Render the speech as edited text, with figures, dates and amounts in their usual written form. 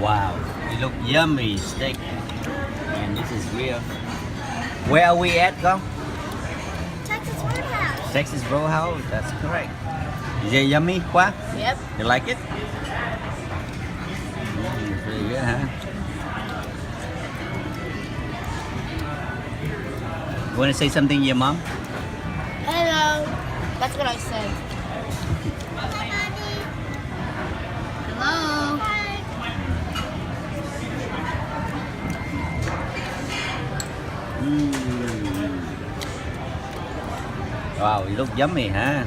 Wow, it look yummy steak. And this is real. Where are we at, go? Texas Roadhouse. Texas Roadhouse, that's correct. Is it yummy, Qua? Yep. You like it? It's really good, huh? You want to say something to your mom? Hello. That's what I said. Hello. Wow, it look yummy, huh?